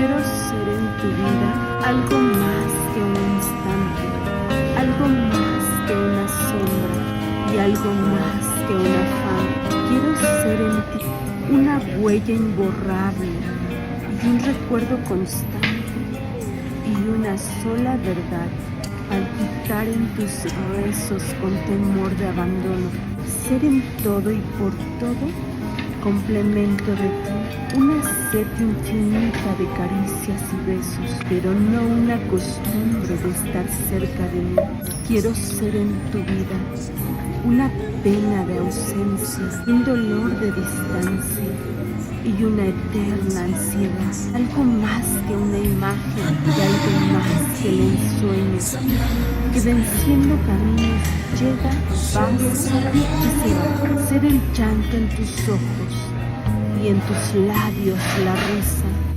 Quiero ser en tu vida algo más que un instante, algo más que una sombra y algo más que un afán. Quiero ser en ti una huella imborrable y un recuerdo constante y una sola verdad, palpitar en tus rezos con temor de abandono, ser en todo y por todo complemento de ti, una sed infinita de caricias y besos, pero no una costumbre de estar cerca de mí. Quiero ser en tu vida una pena de ausencia, un dolor de distancia y una eterna ansiedad, algo más que una imagen y algo más que el ensueño, que venciendo caminos llega, pasa y se va. Ser el llanto en tus ojos y en tus labios la risa,